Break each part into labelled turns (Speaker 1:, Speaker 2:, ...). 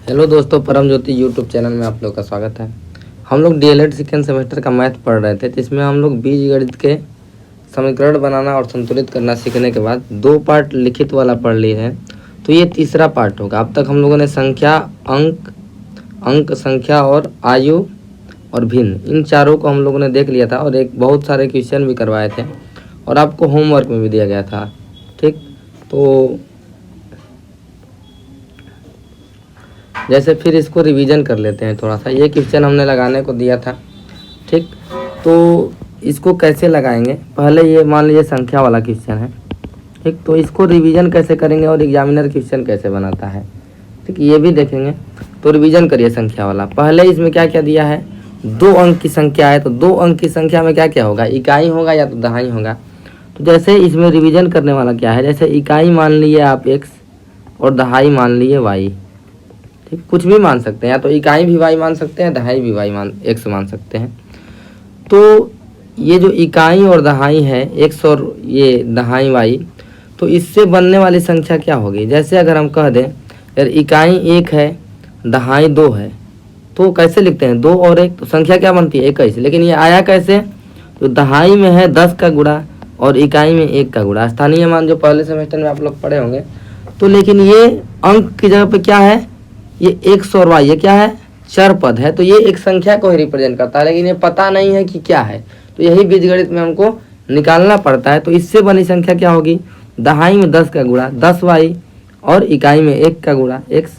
Speaker 1: Hello दोस्तों, परम ज्योति YouTube channel में आप लोग का स्वागत है। हम लोग डीएलएड सेकेंड सेमेस्टर का मैथ पढ़ रहे थे, जिसमें हम लोग बीजगणित के समीकरण बनाना और संतुलित करना सीखने के बाद 2 पार्ट लिखित वाला पढ़ लिए हैं। तो ये तीसरा पार्ट होगा। अब तक हम लोगों ने संख्या, अंक संख्या और आयु और भिन्न, इन चारों को हम लोगों ने देख लिया था और एक बहुत सारे क्वेश्चन भी करवाए थे और आपको होमवर्क में भी दिया गया था। ठीक, तो जैसे फिर इसको रिवीजन कर लेते हैं थोड़ा सा। ये क्वेश्चन हमने लगाने को दिया था। ठीक, तो इसको कैसे लगाएंगे, पहले ये मान लीजिए संख्या वाला क्वेश्चन है। ठीक, तो इसको रिवीजन कैसे करेंगे और एग्जामिनर क्वेश्चन कैसे बनाता है, ठीक, ये भी देखेंगे। तो रिवीजन करिए संख्या वाला। पहले इसमें क्या क्या दिया है, 2 अंक की संख्या है, तो 2 अंक की संख्या में क्या क्या होगा, इकाई होगा या तो दहाई होगा। तो जैसे इसमें रिवीजन करने वाला क्या है, जैसे इकाई मान लिए आप x और दहाई मान लिए y। ठीक, कुछ भी मान सकते हैं, या तो इकाई भी y मान सकते हैं, दहाई भी x मान सकते हैं। तो ये जो इकाई और दहाई है x और ये दहाई y, तो इससे बनने वाली संख्या क्या होगी। जैसे अगर हम कह दें यार इकाई 1 है, दहाई 2 है, तो कैसे लिखते हैं 2 और 1, तो संख्या क्या बनती है 21। लेकिन ये आया कैसे, तो दहाई में है 10 का गुणा और इकाई में 1 का गुणा, स्थानीय मान जो पहले सेमेस्टर में आप लोग पढ़े होंगे। तो लेकिन ये अंक की जगह पे क्या है, ये x और y, ये क्या है, चर पद है, तो ये एक संख्या को ही रिप्रेजेंट करता है, लेकिन ये पता नहीं है कि क्या है। तो यही बीजगणित में हमको निकालना पड़ता है। तो इससे बनी संख्या क्या होगी, दहाई में 10 का गुणा 10y और इकाई में 1 का गुणा x,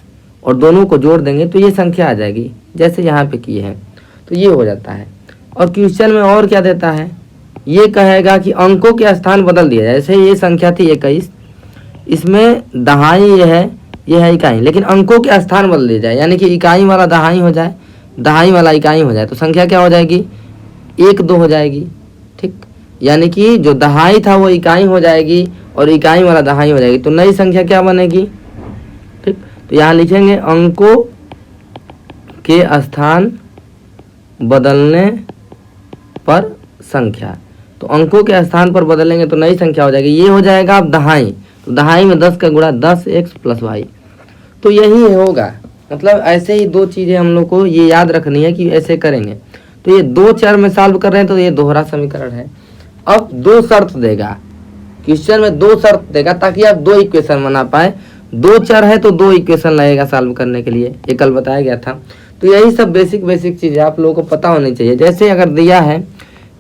Speaker 1: और दोनों को जोड़ देंगे तो ये संख्या आ जाएगी, जैसे यहाँ पे किए हैं। तो ये हो जाता है। और क्वेश्चन में और क्या देता है, ये कहेगा कि अंकों के स्थान बदल दिया जाए। जैसे ये संख्या थी 21, इसमें दहाई ये है इकाई, लेकिन अंकों के स्थान बदल दिया जाए, यानी कि इकाई वाला दहाई हो जाए, दहाई वाला इकाई हो जाए, तो संख्या क्या हो जाएगी 1 2 हो जाएगी। ठीक, यानी कि जो दहाई था वो इकाई हो जाएगी और इकाई वाला दहाई हो जाएगी, तो नई संख्या क्या बनेगी। ठीक, तो यहाँ लिखेंगे अंकों के स्थान बदलने पर संख्या। तो अंकों के स्थान पर बदलेंगे तो नई संख्या हो जाएगी, ये हो जाएगा अब दहाई, तो दहाई में 10 का गुणा 10x + y। तो यही होगा, मतलब ऐसे ही 2 चीज़ें हम लोग को ये याद रखनी है कि ऐसे करेंगे। तो ये 2 चर में सॉल्व कर रहे हैं, तो ये दोहरा समीकरण है। अब 2 शर्त देगा क्वेश्चन में, 2 शर्त देगा ताकि आप 2 इक्वेशन बना पाए। 2 चर है तो 2 इक्वेशन लगेगा सॉल्व करने के लिए, ये कल बताया गया था। तो यही सब बेसिक चीज़ें आप लोगों को पता होनी चाहिए। जैसे अगर दिया है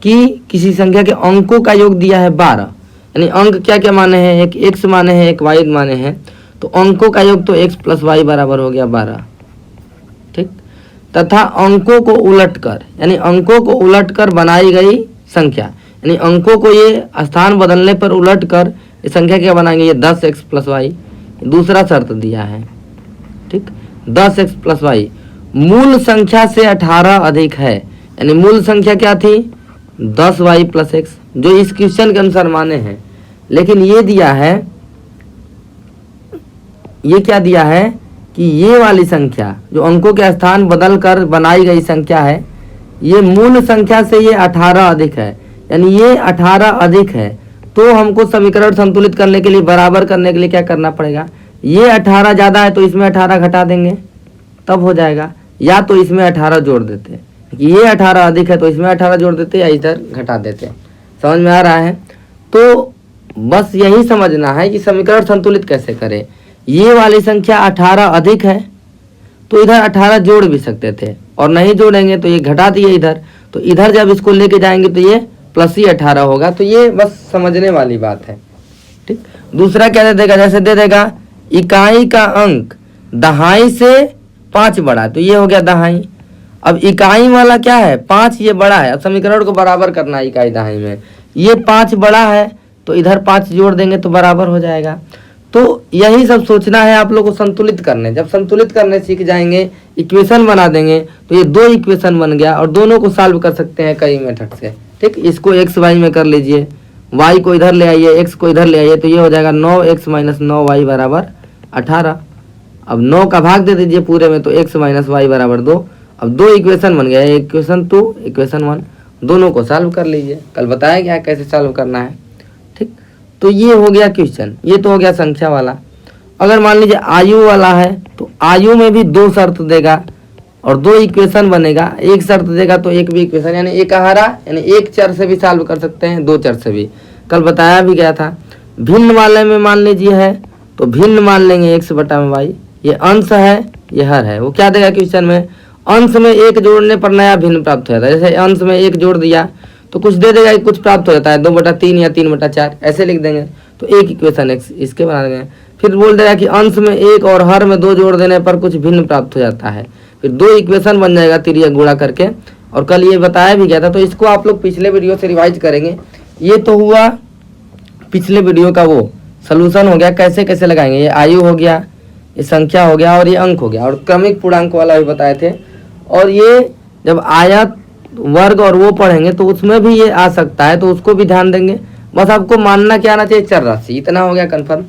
Speaker 1: कि किसी संख्या के अंकों का योग दिया है 12, यानी अंक क्या क्या माने हैं, एक x माने हैं, एक y माने हैं, तो अंकों का योग तो x + y बराबर हो गया 12। ठीक, तथा अंकों को उलटकर, यानी अंकों को उलटकर बनाई गई संख्या, यानी अंकों को ये स्थान बदलने पर उलटकर ये संख्या क्या बनाएंगे, ये 10x + y। दूसरा शर्त दिया है, ठीक, 10x + y मूल संख्या से 18 अधिक है, यानी मूल संख्या क्या थी 10y + x, जो इस क्वेश्चन के अनुसार माने हैं। लेकिन ये दिया है, ये क्या दिया है कि ये वाली संख्या जो अंकों के स्थान बदल कर बनाई गई संख्या है, ये मूल संख्या से ये 18 अधिक है, यानी ये 18 अधिक है। तो हमको समीकरण संतुलित करने के लिए, बराबर करने के लिए क्या करना पड़ेगा, ये 18 ज़्यादा है तो इसमें 18 घटा देंगे, तब हो जाएगा। या तो इसमें 18 जोड़ देते, ये 18 अधिक है तो इसमें 18 जोड़ देते, या इधर घटा देते। समझ में आ रहा है। तो बस यही समझना है कि समीकरण संतुलित कैसे करें। ये वाली संख्या 18 अधिक है तो इधर 18 जोड़ भी सकते थे, और नहीं जोड़ेंगे तो ये घटा दिए इधर, तो इधर जब इसको लेके जाएंगे तो ये प्लस ही 18 होगा। तो ये बस समझने वाली बात है। ठीक, दूसरा क्या दे देगा, जैसे दे देगा इकाई का अंक दहाई से 5 बड़ा, तो ये हो गया दहाई। अब इकाई वाला क्या है 5, ये बड़ा है। अब समीकरण को बराबर करना है इकाई दहाई में, ये 5 बड़ा है तो इधर 5 जोड़ देंगे तो बराबर हो जाएगा। तो यही सब सोचना है आप लोग को संतुलित करने। जब संतुलित करने सीख जाएंगे, इक्वेशन बना देंगे, तो ये 2 इक्वेशन बन गया और दोनों को सॉल्व कर सकते हैं कई मेथड से। ठीक, इसको x y में कर लीजिए, y को इधर ले आइए, x को इधर ले आइए, तो ये हो जाएगा 9x - 9y = 18। अब 9 का भाग दे दीजिए पूरे में, तो x - y = 2। अब 2 इक्वेशन बन गया, इक्वेशन 2 इक्वेशन 1, दोनों को सॉल्व कर लीजिए। कल बताया गया कैसे सॉल्व करना है। ठीक, तो ये हो गया क्वेश्चन, ये तो हो गया संख्या वाला। अगर मान लीजिए आयु वाला है तो आयु में भी 2 शर्त देगा और 2 इक्वेशन बनेगा, एक शर्त देगा तो एक भी इक्वेशन, यानी एकहारा यानी एक चर से भी सॉल्व कर सकते हैं, 2 चर से भी, कल बताया भी गया था। भिन्न वाले में मान लीजिए है तो भिन्न मान लेंगे x/y, ये अंश है ये हर है। वो क्या देगा क्वेश्चन में, अंश में 1 जोड़ने पर नया भिन्न प्राप्त हो जाता है। जैसे अंश में 1 जोड़ दिया तो कुछ दे देगा, कुछ प्राप्त हो जाता है, 2/3 या 3/4 ऐसे लिख देंगे तो एक इक्वेशन इसके बना देंगे। फिर बोल देगा कि अंश में 1 और हर में 2 जोड़ देने पर कुछ भिन्न प्राप्त हो जाता है, फिर 2 इक्वेशन बन जाएगा तिर्यक गुणा करके। और कल ये बताया भी गया था, तो इसको आप लोग पिछले वीडियो से रिवाइज करेंगे। ये तो हुआ पिछले वीडियो का वो सोल्यूशन हो गया, कैसे कैसे लगाएंगे। ये आयु हो गया, ये संख्या हो गया और ये अंक हो गया, और क्रमिक पूर्णांक वाला भी बताए थे। और ये जब आयत वर्ग और वो पढ़ेंगे तो उसमें भी ये आ सकता है, तो उसको भी ध्यान देंगे। बस आपको मानना क्या आना चाहिए, चर राशि, इतना हो गया कन्फर्म।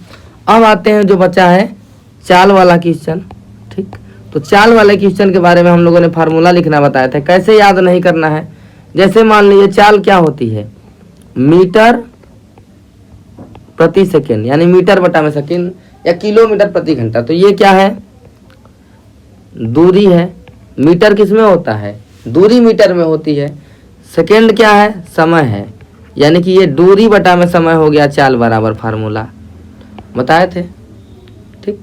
Speaker 1: अब आते हैं जो बचा है चाल वाला क्वेश्चन। ठीक, तो चाल वाले क्वेश्चन के बारे में हम लोगों ने फार्मूला लिखना बताया था, कैसे याद नहीं करना है। जैसे मान लीजिए चाल क्या होती है, मीटर प्रति सेकेंड, यानी मीटर बटा में सेकेंड या किलोमीटर प्रति घंटा। तो ये क्या है, दूरी है। मीटर किस में होता है, दूरी मीटर में होती है। सेकेंड क्या है, समय है, यानी कि ये दूरी बटा में समय हो गया चाल बराबर, फार्मूला बताए थे। ठीक,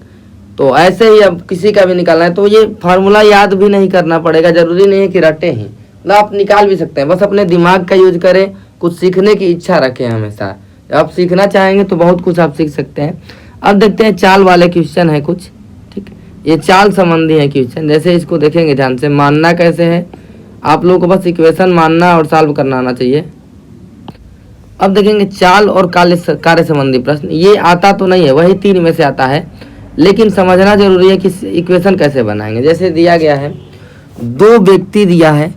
Speaker 1: तो ऐसे ही अब किसी का भी निकालना है तो ये फार्मूला याद भी नहीं करना पड़ेगा, जरूरी नहीं है कि रटे ही, मतलब आप निकाल भी सकते हैं, बस अपने दिमाग का यूज करें, कुछ सीखने की इच्छा रखें हमेशा। आप सीखना चाहेंगे तो बहुत कुछ आप सीख सकते हैं। अब देखते हैं चाल वाले क्वेश्चन है कुछ। ठीक, ये चाल संबंधी है क्वेश्चन। जैसे इसको देखेंगे ध्यान से, मानना कैसे है, आप लोगों को बस इक्वेशन मानना और सॉल्व करना आना चाहिए। अब देखेंगे चाल और कार्य संबंधी प्रश्न, ये आता तो नहीं है, वही 3 में से आता है, लेकिन समझना जरूरी है कि इक्वेशन कैसे बनाएंगे। जैसे दिया गया है, 2 व्यक्ति दिया है,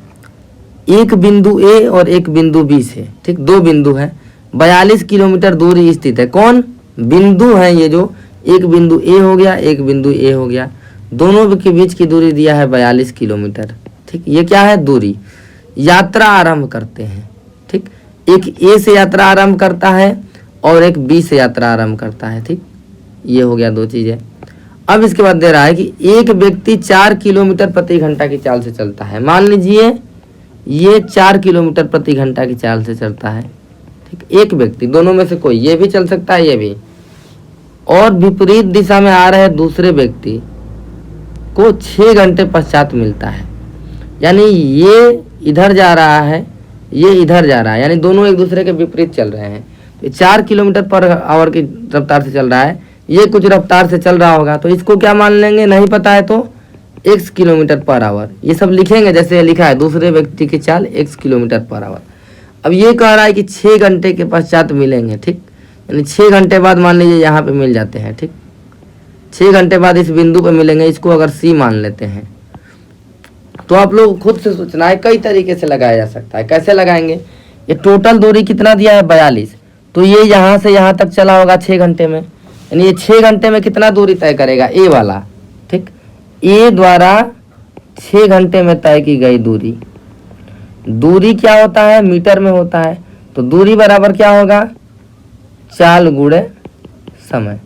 Speaker 1: एक बिंदु ए और एक बिंदु बी से। ठीक, 2 बिंदु है, 42 किलोमीटर दूरी स्थित है। कौन बिंदु है, ये जो एक बिंदु ए हो गया, एक बिंदु ए हो गया, दोनों के बीच की दूरी दिया है 42 किलोमीटर। ठीक, ये क्या है, दूरी। यात्रा आरंभ करते हैं। ठीक, एक ए से यात्रा आरंभ करता है और एक बी से यात्रा आरंभ करता है। ठीक, ये हो गया 2 चीजें। अब इसके बाद दे रहा है कि एक व्यक्ति 4 किलोमीटर प्रति घंटा की चाल से चलता है। मान लीजिए ये 4 किलोमीटर प्रति घंटा की चाल से चलता है। ठीक, एक व्यक्ति, दोनों में से कोई, ये भी चल सकता है ये भी, और विपरीत दिशा में आ रहे दूसरे व्यक्ति को 6 घंटे पश्चात मिलता है। यानी ये इधर जा रहा है, ये इधर जा रहा है, यानी दोनों एक दूसरे के विपरीत चल रहे हैं। तो 4 किलोमीटर पर आवर की रफ्तार से चल रहा है, ये कुछ रफ्तार से चल रहा होगा, तो इसको क्या मान लेंगे, नहीं पता है तो x किलोमीटर पर आवर, ये सब लिखेंगे जैसे लिखा है, दूसरे व्यक्ति की चाल x किलोमीटर पर आवर। अब ये कह रहा है कि 6 घंटे के पश्चात मिलेंगे। ठीक, यानी 6 घंटे बाद मान लीजिए यहाँ पे मिल जाते हैं। ठीक, 6 घंटे बाद इस बिंदु पे मिलेंगे, इसको अगर C मान लेते हैं तो आप लोग खुद से सोचना है, कई तरीके से लगाया जा सकता है। कैसे लगाएंगे, ये टोटल दूरी कितना दिया है 42, तो ये यहाँ से यहाँ तक चला होगा 6 घंटे में, यानी ये 6 घंटे में कितना दूरी तय करेगा, ए वाला। ठीक, ए द्वारा 6 घंटे में तय की गई दूरी, दूरी क्या होता है, मीटर में होता है, तो दूरी बराबर क्या होगा, चाल गुणे समय।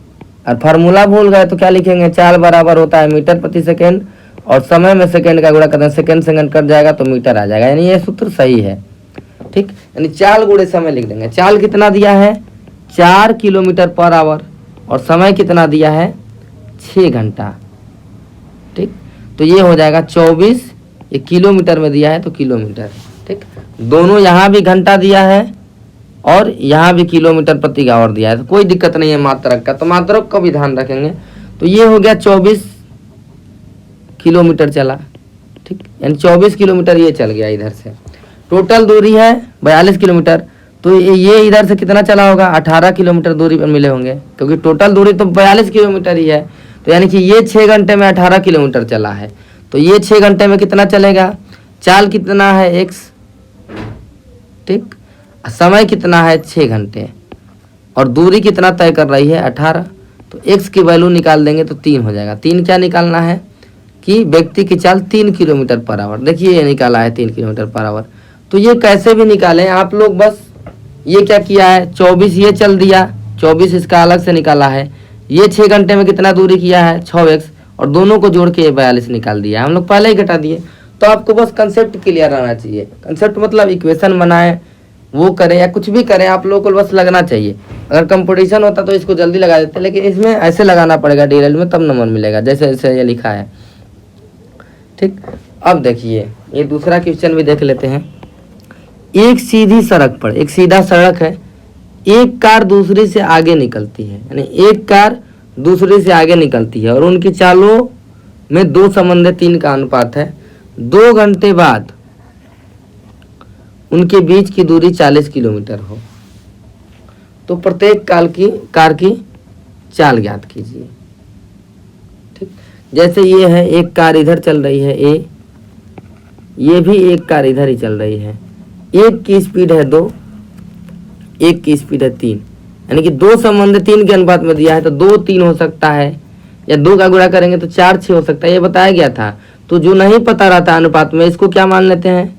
Speaker 1: और फार्मूला भूल गए तो क्या लिखेंगे, चाल बराबर होता है मीटर प्रति सेकेंड और समय में सेकेंड का गुणा करते हैं, सेकेंड सेकेंड कट जाएगा तो मीटर आ जाएगा, यानी ये सूत्र सही है। ठीक, यानी चाल गुणे समय लिख देंगे। चाल कितना दिया है, 4 किलोमीटर पर आवर, और समय कितना दिया है, 6 घंटा। ठीक, तो ये हो जाएगा 24, ये किलोमीटर में दिया है तो किलोमीटर। ठीक, दोनों यहाँ भी घंटा दिया है और यहाँ भी किलोमीटर प्रति आवर दिया है, तो कोई दिक्कत नहीं है मात्रक का, तो मात्रक का भी ध्यान रखेंगे। तो ये हो गया 24 किलोमीटर चला। ठीक, यानी 24 किलोमीटर ये चल गया इधर से। टोटल दूरी है 42 किलोमीटर, तो ये इधर से कितना चला होगा, 18 किलोमीटर दूरी पर मिले होंगे, क्योंकि टोटल दूरी तो 42 किलोमीटर ही है। तो यानी कि ये 6 घंटे में 18 किलोमीटर चला है, तो ये 6 घंटे में कितना चलेगा, चाल कितना है x। ठीक, समय कितना है 6 घंटे, और दूरी कितना तय कर रही है 18, तो x की वैल्यू निकाल देंगे तो 3 हो जाएगा। 3 क्या निकालना है कि व्यक्ति की चाल 3 किलोमीटर पर आवर, देखिए ये निकाला है 3 किलोमीटर पर आवर। तो ये कैसे भी निकालें आप लोग, बस ये क्या किया है, 24 ये चल दिया, 24 इसका अलग से निकाला है, ये 6 घंटे में कितना दूरी किया है 6x, और दोनों को जोड़ के ये 42 निकाल दिया, हम लोग पहले ही घटा दिए। तो आपको बस कंसेप्ट क्लियर रहना चाहिए। कंसेप्ट मतलब इक्वेशन बनाए, वो करें या कुछ भी करें, आप लोगों को बस लगना चाहिए। अगर कंपटीशन होता तो इसको जल्दी लगा देते, लेकिन इसमें ऐसे लगाना पड़ेगा डीएलएल में, तब नंबर मिलेगा, जैसे जैसे ये लिखा है। ठीक, अब देखिए ये दूसरा क्वेश्चन भी देख लेते हैं। एक सीधी सड़क पर, एक सीधा सड़क है, एक कार दूसरी से आगे निकलती है, यानी एक कार दूसरी से आगे निकलती है और उनकी चालों में 2 संबंध 3 का अनुपात है। 2 घंटे बाद उनके बीच की दूरी 40 किलोमीटर हो, तो प्रत्येक कार की चाल ज्ञात कीजिए। ठीक, जैसे ये है, एक कार इधर चल रही है ए, ये भी एक कार इधर ही चल रही है। एक की स्पीड है 2, एक की स्पीड है 3, यानी कि 2 संबंध 3 के अनुपात में दिया है, तो 2 3 हो सकता है, या 2 का गुणा करेंगे तो 4 6 हो सकता है, ये बताया गया था। तो जो नहीं पता रहता अनुपात में, इसको क्या मान लेते हैं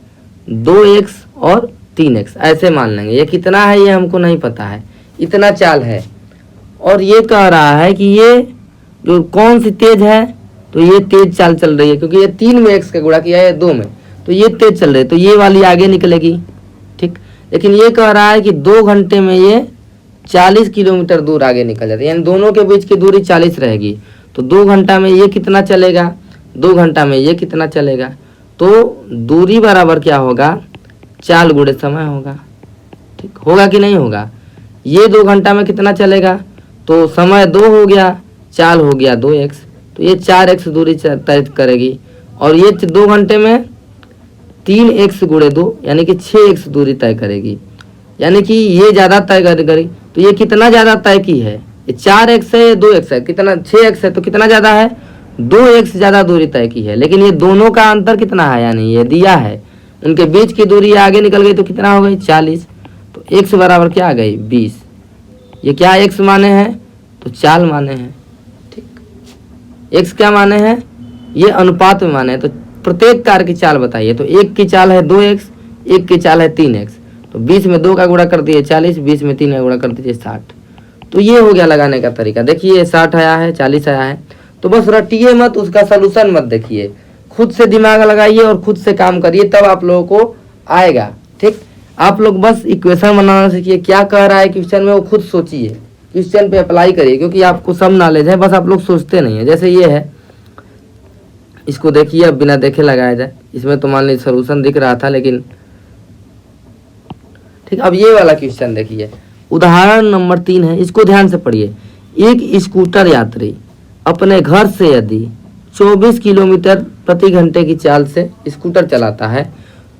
Speaker 1: 2x और 3x ऐसे मान लेंगे। ये कितना है ये हमको नहीं पता है, इतना चाल है। और ये कह रहा है कि ये जो कौन सी तेज है, तो ये तेज चाल चल रही है, क्योंकि ये 3 में x का गुणा किया है 2 में, तो ये तेज चल रही है, तो ये वाली आगे निकलेगी। ठीक, लेकिन ये कह रहा है कि 2 घंटे में ये 40 किलोमीटर दूर आगे निकल जाती है, यानी दोनों के बीच की दूरी 40 रहेगी। तो 2 घंटा में ये कितना चलेगा, 2 घंटा में ये कितना चलेगा, तो दूरी बराबर क्या होगा, चाल गुणे समय होगा। ठीक, होगा कि नहीं होगा। ये 2 घंटा में कितना चलेगा, तो समय 2 हो गया, चाल हो गया 2x, तो ये 4x दूरी तय करेगी। और ये 2 घंटे में 3x गुणे 2 यानी कि 6x दूरी तय करेगी, यानी कि ये ज़्यादा तय करेगी। तो ये कितना ज़्यादा तय की है, ये 4x है, 2x है, कितना 6x है, तो कितना ज़्यादा है 2x ज़्यादा दूरी तय की है। लेकिन ये दोनों का अंतर कितना है, यानी ये दिया है, उनके बीच की दूरी आगे निकल गई, तो कितना हो गई 40, तो x बराबर क्या आ गई 20। ये क्या x माने हैं, तो चाल माने हैं। ठीक, x क्या माने हैं, ये अनुपात में माने हैं। तो प्रत्येक कार की चाल बताइए, तो एक की चाल है 2x, एक की चाल है 3x, तो 20 में 2 का गुणा कर दिए 40, 20 में 3 का गुणा कर दीजिए 60। तो ये हो गया लगाने का तरीका। देखिए 60 आया है, 40 आया है, तो बस रटिए मत, उसका सलूशन मत देखिए, खुद से दिमाग लगाइए और खुद से काम करिए, तब आप लोगों को आएगा। ठीक, आप लोग बस इक्वेशन बनाना सीखिए, क्या कह रहा है क्वेश्चन में वो खुद सोचिए, क्वेश्चन पे अप्लाई करिए, क्योंकि आपको सब नॉलेज है, बस आप लोग सोचते नहीं है। जैसे ये है, इसको देखिए, अब बिना देखे लगाया जाए, इसमें तो मान लीजिए सोल्यूशन दिख रहा था, लेकिन ठीक। अब ये वाला क्वेश्चन देखिए, उदाहरण नंबर 3 है, इसको ध्यान से पढ़िए। एक स्कूटर यात्री अपने घर से यदि 24 किलोमीटर प्रति घंटे की चाल से स्कूटर चलाता है,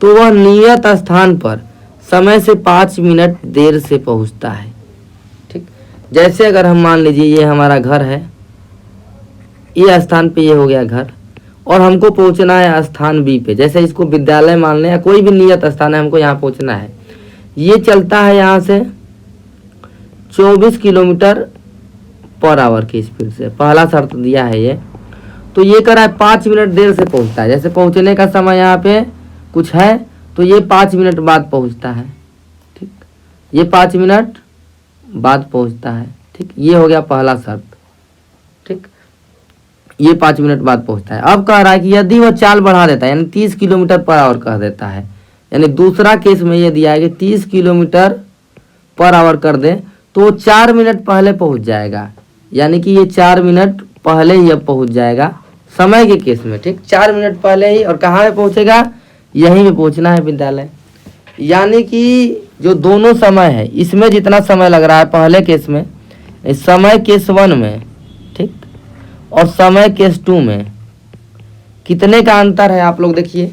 Speaker 1: तो वह नियत स्थान पर समय से 5 मिनट देर से पहुंचता है। ठीक, जैसे अगर हम मान लीजिए ये हमारा घर है, ये स्थान पे ये हो गया घर, और हमको पहुंचना है स्थान बी पे, जैसे इसको विद्यालय मान लें या कोई भी नियत स्थान है, हमको यहाँ पहुंचना है। ये चलता है यहाँ से 24 किलोमीटर पर आवर की स्पीड से, पहला शर्त दिया है ये। तो ये कर रहा है 5 मिनट देर से पहुंचता है, जैसे पहुंचने का समय यहाँ पे कुछ है, तो ये 5 मिनट बाद पहुंचता है। ठीक, ये 5 मिनट बाद पहुंचता है। ठीक, ये हो गया पहला शर्त। ठीक, ये 5 मिनट बाद पहुंचता है। अब कह रहा है कि यदि वह चाल बढ़ा देता है, यानी 30 किलोमीटर पर आवर कह देता है, यानी दूसरा केस में ये दिया है कि 30 किलोमीटर पर आवर कर दे, तो वो 4 मिनट पहले पहुंच जाएगा, यानी कि ये 4 मिनट पहले ही अब पहुंच जाएगा समय के केस में। ठीक, 4 मिनट पहले ही, और कहाँ पे पहुंचेगा, यहीं पे पहुंचना है विद्यालय। यानी कि जो दोनों समय है, इसमें जितना समय लग रहा है पहले केस में, समय केस 1 में, ठीक, और समय केस 2 में कितने का अंतर है, आप लोग देखिए।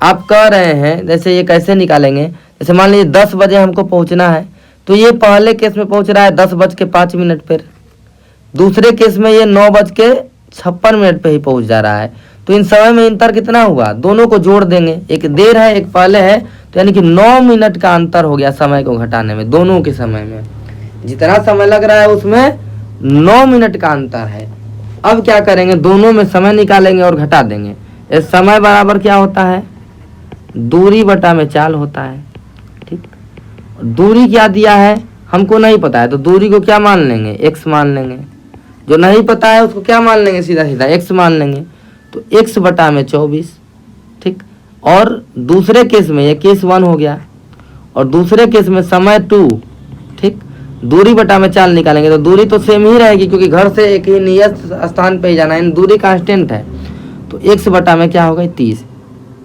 Speaker 1: आप कह रहे हैं, जैसे ये कैसे निकालेंगे, जैसे मान लीजिए 10 बजे हमको पहुंचना है, तो ये पहले केस में पहुंच रहा है 10:05 पर, दूसरे केस में ये 9:56 पे ही पहुंच जा रहा है। तो इन समय में अंतर कितना हुआ, दोनों को जोड़ देंगे, एक देर है एक पहले है, तो यानी कि 9 मिनट का अंतर हो गया समय को घटाने में। दोनों के समय में जितना समय लग रहा है उसमें 9 मिनट का अंतर है। अब क्या करेंगे, दोनों में समय निकालेंगे और घटा देंगे। इस समय बराबर क्या होता है, दूरी बटा में चाल होता है। ठीक, दूरी क्या दिया है हमको नहीं पता है, तो दूरी को क्या मान लेंगे, x मान लेंगे। जो नहीं पता है उसको क्या मान लेंगे, सीधा सीधा x मान लेंगे। तो x बटा में 24, ठीक। और दूसरे केस में, ये केस 1 हो गया, और दूसरे केस में समय 2, ठीक। दूरी बटा में 4 निकालेंगे तो दूरी तो सेम ही रहेगी, क्योंकि घर से एक ही नियत स्थान पे ही जाना है, दूरी कांस्टेंट है। तो x बटा में क्या होगा, 30,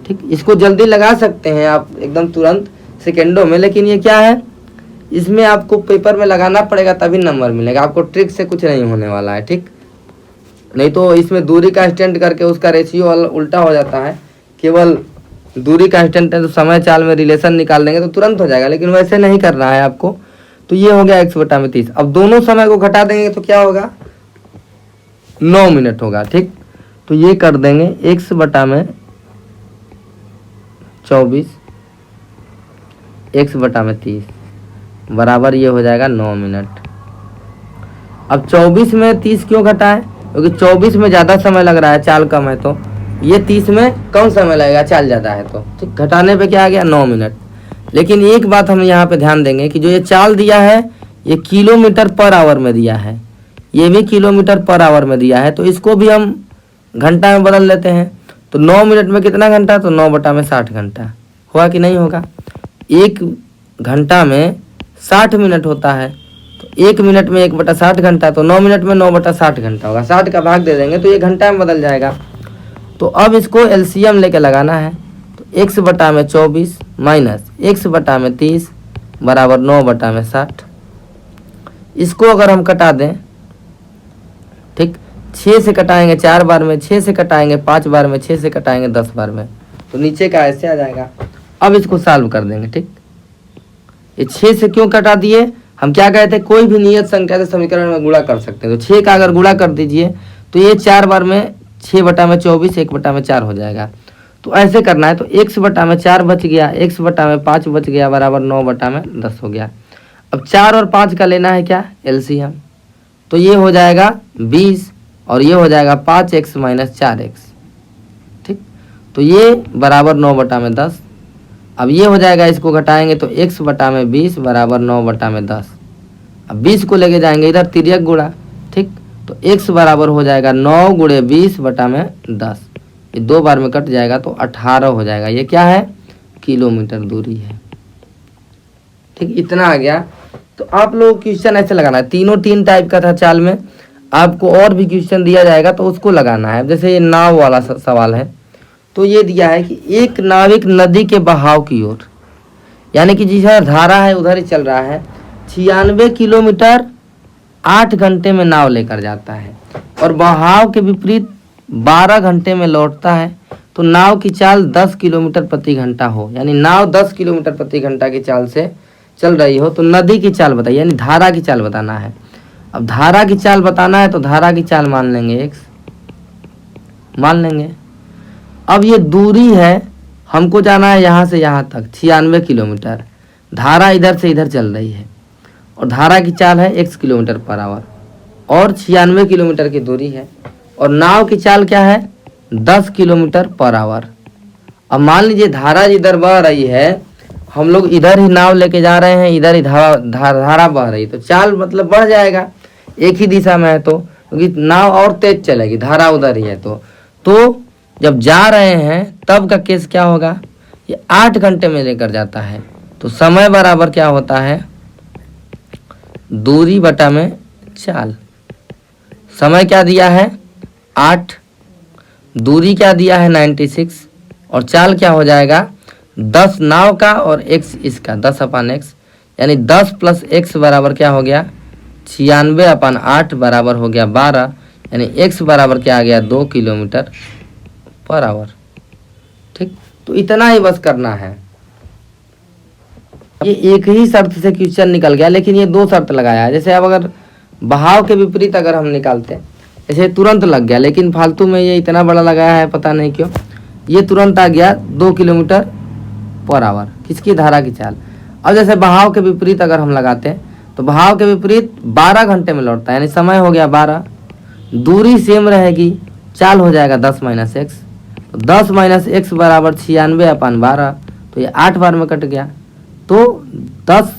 Speaker 1: ठीक। इसको जल्दी लगा सकते हैं आप एकदम तुरंत सेकेंडों में, लेकिन ये क्या है, इसमें आपको पेपर में लगाना पड़ेगा तभी नंबर मिलेगा, आपको ट्रिक से कुछ नहीं होने वाला है, ठीक। नहीं तो इसमें दूरी कांस्टेंट करके उसका रेशियो उल्टा हो जाता है, केवल दूरी कांस्टेंट है तो समय चाल में रिलेशन निकाल देंगे तो तुरंत हो जाएगा, लेकिन वैसे नहीं करना है आपको। तो ये हो गया x बटा में 30। अब दोनों समय को घटा देंगे तो क्या होगा, 9 मिनट होगा, ठीक। तो ये कर देंगे x बटा में 24 x बटा में 30 बराबर ये हो जाएगा 9 मिनट। अब 24 में 30 क्यों घटा है, क्योंकि 24 में ज़्यादा समय लग रहा है, चाल कम है, तो ये 30 में कम समय लगेगा, चाल ज़्यादा है, तो ठीक। घटाने पे क्या आ गया, 9 मिनट। लेकिन एक बात हम यहाँ पे ध्यान देंगे कि जो ये चाल दिया है ये किलोमीटर पर आवर में दिया है, ये भी किलोमीटर पर आवर में दिया है, तो इसको भी हम घंटा में बदल लेते हैं। तो 9 मिनट में कितना घंटा, तो 9 बटा में 60 घंटा होगा कि नहीं होगा। 1 घंटा में 60 मिनट होता है, तो 1 मिनट में 1 बटा 60 घंटा, तो 9 मिनट में 9 बटा 60 घंटा होगा। 60 का भाग दे देंगे तो ये घंटा में बदल जाएगा। तो अब इसको एलसीएम लेके लगाना है, तो x बटा में 24 माइनस x बटा में 30 बराबर 9 बटा में 60। इसको अगर हम कटा दें, ठीक, 6 से कटाएंगे 4 बार में, 6 से कटाएंगे 5 बार में, 6 से कटाएंगे 10 बार में, तो नीचे का ऐसे आ जाएगा। अब इसको सॉल्व कर देंगे, ठीक। ये 6 से क्यों कटा दिए, हम क्या कहते हैं, कोई भी नियत संख्या से समीकरण में गुणा कर सकते हैं। तो 6 का अगर गुणा कर दीजिए तो ये 4 बार में 6 बटा में 24 1 बटा में 4 हो जाएगा। तो ऐसे करना है, तो x बटा में 4 बच गया, x बटा में 5 बच गया बराबर 9 बटा में 10 हो गया। अब 4 और 5 का लेना है क्या, एलसीएम, तो ये हो जाएगा 20 और ये हो जाएगा 5x माइनस 4x, ठीक। तो ये बराबर 9 बटा में 10। अब ये हो जाएगा, इसको घटाएंगे तो x बटा में 20 बराबर 9 बटा में 10। अब 20 को लेके जाएंगे इधर तिर्यक गुणा, ठीक। तो x बराबर हो जाएगा 9 गुणे 20 बटा में 10, ये 2 बार में कट जाएगा तो 18 हो जाएगा। ये क्या है, किलोमीटर दूरी है, ठीक। इतना आ गया। तो आप लोग क्वेश्चन ऐसे लगाना है, तीनों 3 टाइप का था चाल में, आपको और भी क्वेश्चन दिया जाएगा तो उसको लगाना है। जैसे ये नाव वाला सवाल है, तो ये दिया है कि एक नाविक नदी के बहाव की ओर, यानी कि जिधर धारा है उधर ही चल रहा है, 96 किलोमीटर 8 घंटे में नाव लेकर जाता है और बहाव के विपरीत 12 घंटे में लौटता है, तो नाव की चाल 10 किलोमीटर प्रति घंटा हो, यानी नाव 10 किलोमीटर प्रति घंटा की चाल से चल रही हो, तो नदी की चाल बताइए, यानी धारा की चाल बताना है। अब धारा की चाल बताना है तो धारा की चाल मान लेंगे x मान लेंगे। अब ये दूरी है, हमको जाना है यहाँ से यहाँ तक 96 किलोमीटर, धारा इधर से इधर चल रही है और धारा की चाल है x किलोमीटर पर आवर और 96 किलोमीटर की दूरी है, और नाव की चाल क्या है 10 किलोमीटर पर आवर। अब मान लीजिए धारा जिधर बह रही है, हम लोग इधर ही नाव लेके जा रहे हैं, इधर ही धारा बह रही, तो चाल मतलब बढ़ जाएगा, एक ही दिशा में है तो, क्योंकि नाव और तेज चलेगी, धारा उधर ही है। तो जब जा रहे हैं तब का केस क्या होगा, ये 8 घंटे में लेकर जाता है, तो समय बराबर क्या होता है, दूरी बटा में चाल। समय क्या दिया है 8, दूरी क्या दिया है 96, और चाल क्या हो जाएगा 10 नाव का और x इसका 10/x, यानी 10 + x बराबर क्या हो गया 96/8 बराबर हो गया 12, यानी x बराबर क्या आ गया 2 किलोमीटर पर आवर, ठीक। तो इतना ही बस करना है। ये एक ही शर्त से क्वेश्चन निकल गया, लेकिन ये 2 शर्त लगाया है। जैसे अब अगर बहाव के विपरीत अगर हम निकालते हैं, ऐसे तुरंत लग गया, लेकिन फालतू में ये इतना बड़ा लगाया है पता नहीं क्यों, ये तुरंत आ गया 2 किलोमीटर पर आवर, किसकी, धारा की चाल। अब जैसे बहाव के विपरीत अगर हम लगाते हैं, तो बहाव के विपरीत 12 घंटे में लौटता है, यानी समय हो गया 12, दूरी सेम रहेगी, चाल हो जाएगा 10 - x, 10 - x बराबर 96/12, तो ये 8 बार में कट गया, तो 10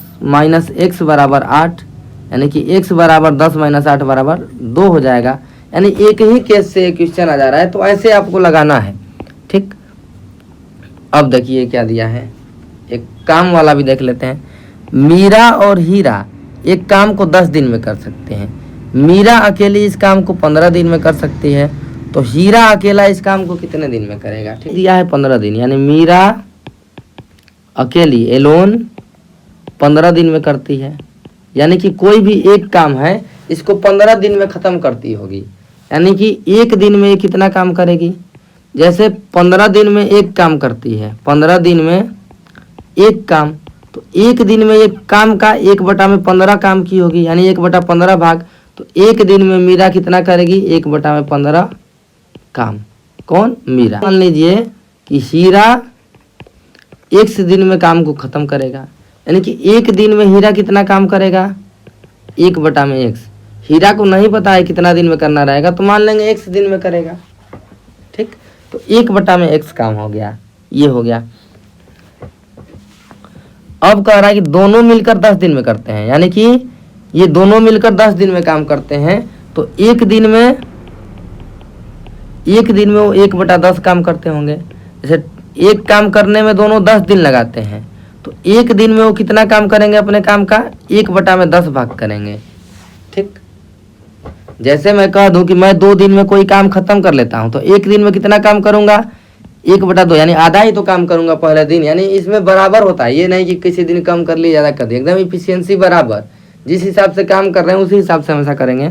Speaker 1: - x बराबर 8, यानी कि x बराबर 10 माइनस 8 बराबर 2 हो जाएगा। यानी एक ही केस से क्वेश्चन आ जा रहा है, तो ऐसे आपको लगाना है। ठीक, अब देखिए क्या दिया है, एक काम वाला भी देख लेते हैं। मीरा और हीरा एक काम को 10 दिन में कर सकते हैं। मीरा अकेली इस काम को 15 दिन में कर सकती है, तो हीरा अकेला इस काम को कितने दिन में करेगा? ठीक, दिया है 15 दिन, यानी मीरा अकेली एलोन 15 दिन में करती है। यानी कि कोई भी एक काम है इसको 15 दिन में ख़त्म करती होगी। यानी कि एक दिन में ये कितना काम करेगी? जैसे 15 दिन में एक काम करती है, 15 दिन में एक काम, तो एक दिन में एक काम का 1/15 काम की होगी, यानी 1/15 भाग। तो एक दिन में मीरा कितना करेगी? 1/15 काम। कौन? मीरा। मान लीजिए कि हीरा x दिन में काम को ख़त्म करेगा, यानी कि एक दिन में हीरा कितना काम करेगा? 1/x। हीरा को नहीं पता है कितना दिन में करना रहेगा, तो मान लेंगे x दिन में करेगा। ठीक, तो 1/x काम हो गया, ये हो गया। अब कह रहा है कि दोनों मिलकर 10 दिन में करते हैं, यानी कि ये दोनों मिलकर 10 दिन में काम करते हैं, तो एक दिन में वो 1/10 काम करते होंगे। जैसे एक काम करने में दोनों 10 दिन लगाते हैं, तो एक दिन में वो कितना काम करेंगे? अपने काम का 1/10 भाग करेंगे। ठीक, जैसे मैं कह दूं कि मैं 2 दिन में कोई काम खत्म कर लेता हूं, तो एक दिन में कितना काम करूंगा? 1/2, यानी आधा ही तो काम करूंगा पहले दिन। यानी इसमें बराबर होता है, ये नहीं कि किसी दिन कम कर ली ज़्यादा कर दी, एकदम इफिशियंसी बराबर, जिस हिसाब से काम कर रहे हैं उसी हिसाब से हमेशा करेंगे।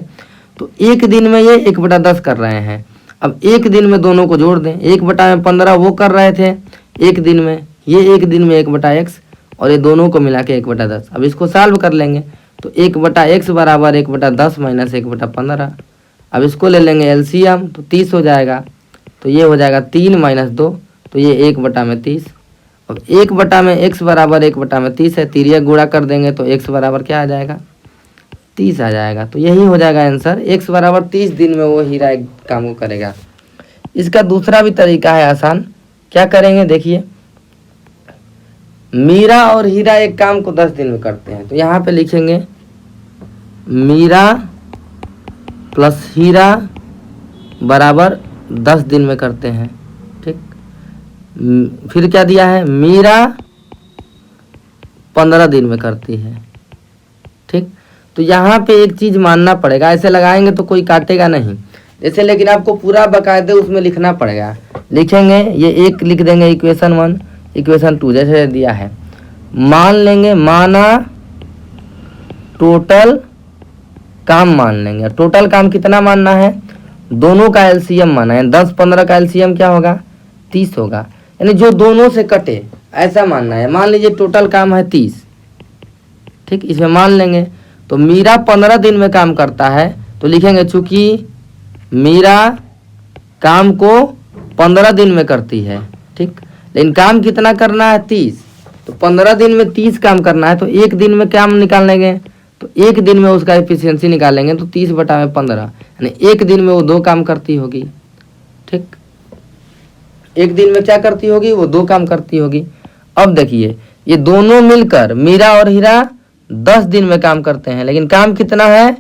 Speaker 1: तो एक दिन में ये 1/10 कर रहे हैं। अब एक दिन में दोनों को जोड़ दें, 1/15 वो कर रहे थे एक दिन में, ये एक दिन में 1/x, और ये दोनों को मिला के 1/10। अब इसको सॉल्व कर लेंगे, तो 1/x बराबर 1/10 माइनस 1/15। अब इसको ले लेंगे एलसीएम, तो 30 हो जाएगा। तो ये हो जाएगा 3 माइनस 2, तो ये 1/30। अब 1/x बराबर 1/30 है, तिरिया गुणा कर देंगे तो x बराबर क्या आ जाएगा? 30 आ जाएगा। तो यही हो जाएगा आंसर, x बराबर 30 दिन में वो हीरा एक काम को करेगा। इसका दूसरा भी तरीका है आसान, क्या करेंगे देखिए। मीरा और हीरा एक काम को 10 दिन में करते हैं, तो यहाँ पे लिखेंगे मीरा प्लस हीरा बराबर 10 दिन में करते हैं। ठीक, फिर क्या दिया है? मीरा 15 दिन में करती है। ठीक, तो यहाँ पे एक चीज़ मानना पड़ेगा, ऐसे लगाएंगे तो कोई काटेगा नहीं जैसे, लेकिन आपको पूरा बाकायदे उसमें लिखना पड़ेगा। लिखेंगे, ये एक लिख देंगे इक्वेशन 1, इक्वेशन 2 जैसे दिया है। मान लेंगे, माना टोटल काम मान लेंगे। टोटल काम कितना मानना है? दोनों का एलसीएम माना है। 10-15 का एलसीएम क्या होगा? 30 होगा, यानी जो दोनों से कटे ऐसा मानना है। मान लीजिए टोटल काम है 30। ठीक, इसमें मान लेंगे, तो मीरा 15 दिन में काम करता है, तो लिखेंगे चूंकि मीरा काम को 15 दिन में करती है। ठीक, लेकिन काम कितना करना है? 30, तो 15 दिन में 30 काम करना है, तो एक दिन में काम निकालेंगे, तो एक दिन में उसका एफिशिएंसी निकालेंगे, तो 30/15, यानी एक दिन में वो 2 काम करती होगी। ठीक, एक दिन में क्या करती होगी? वो 2 काम करती होगी। अब देखिए, ये दोनों मिलकर मीरा और हीरा 10 दिन में काम करते हैं, लेकिन काम कितना है?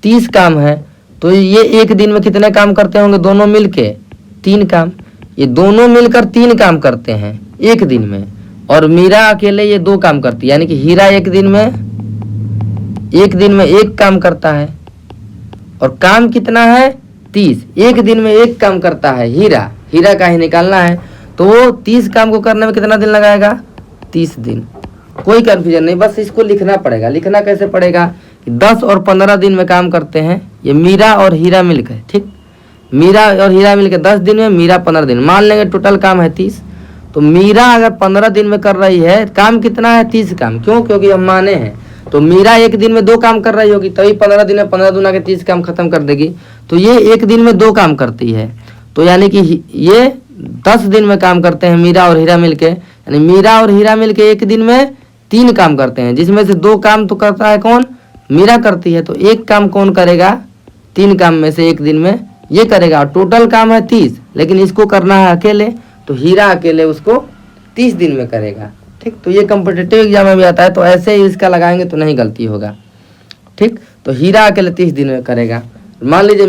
Speaker 1: 30 काम है, तो ये एक दिन में कितने काम करते होंगे दोनों मिलके? 3 काम। ये दोनों मिलकर 3 काम करते हैं एक दिन में, और मीरा अकेले ये 2 काम करती है, यानी कि हीरा एक दिन में 1 काम करता है, और काम कितना है? 30। एक दिन में 1 काम करता है हीरा का ही निकालना है, तो वो 30 काम को करने में कितना दिन लगाएगा? 30 दिन। कोई कन्फ्यूजन नहीं, बस इसको लिखना पड़ेगा। लिखना कैसे पड़ेगा कि 10 और 15 दिन में काम करते हैं ये मीरा और हीरा मिलकर। ठीक, मीरा और हीरा मिलकर 10 दिन में, मीरा 15 दिन। मान लेंगे टोटल काम है 30, तो मीरा अगर 15 दिन में कर रही है, काम कितना है? 30 काम। क्यों? क्योंकि हम माने हैं, तो मीरा एक दिन में 2 काम कर रही होगी, तभी 15 दिन में 15 दूना के 30 काम खत्म कर देगी। तो ये एक दिन में 2 काम करती है, तो यानी कि ये 10 दिन में काम करते हैं मीरा और हीरा मिलके, यानी मीरा और हीरा मिलके एक दिन में 3 काम करते हैं, जिसमें से 2 काम तो करता है कौन? मीरा करती है। तो 1 काम कौन करेगा? 3 काम में से एक दिन में ये करेगा। और टोटल काम है 30, लेकिन इसको करना है अकेले, तो हीरा अकेले उसको 30 दिन में करेगा। ठीक, तो ये कॉम्पिटिटिव एग्जाम में भी आता है, तो ऐसे ही इसका लगाएंगे तो नहीं गलती होगा। ठीक। तो हीरा अकेले 30 दिन में करेगा। मान लीजिए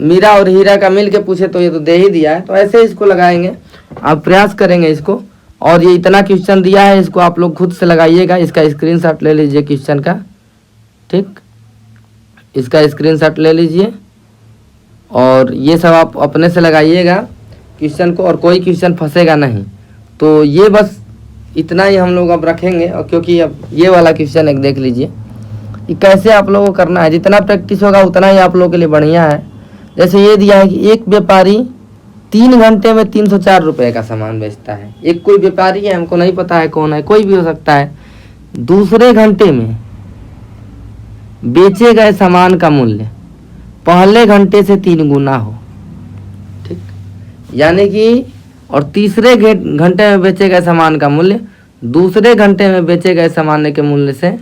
Speaker 1: मीरा और हीरा का मिल के पूछे तो ये तो दे ही दिया है, तो ऐसे इसको लगाएंगे। आप प्रयास करेंगे इसको, और ये इतना क्वेश्चन दिया है, इसको आप लोग खुद से लगाइएगा। इसका स्क्रीनशॉट ले लीजिए क्वेश्चन का, ठीक, इसका स्क्रीनशॉट ले लीजिए और ये सब आप अपने से लगाइएगा क्वेश्चन को, और कोई क्वेश्चन फंसेगा नहीं। तो ये बस इतना ही हम लोग अब रखेंगे, और क्योंकि अब ये वाला क्वेश्चन एक देख लीजिए कि कैसे आप लोगों को करना है। जितना प्रैक्टिस होगा उतना ही आप लोगों के लिए बढ़िया है। जैसे ये दिया है कि एक व्यापारी 3 घंटे में 304 रुपये का सामान बेचता है। एक कोई व्यापारी है, हमको नहीं पता है कौन है, कोई भी हो सकता है। दूसरे घंटे में बेचे गए सामान का मूल्य पहले घंटे से 3 गुना हो, ठीक, यानी कि, और तीसरे घंटे में बेचे गए सामान का मूल्य दूसरे घंटे में बेचे गए सामान के मूल्य से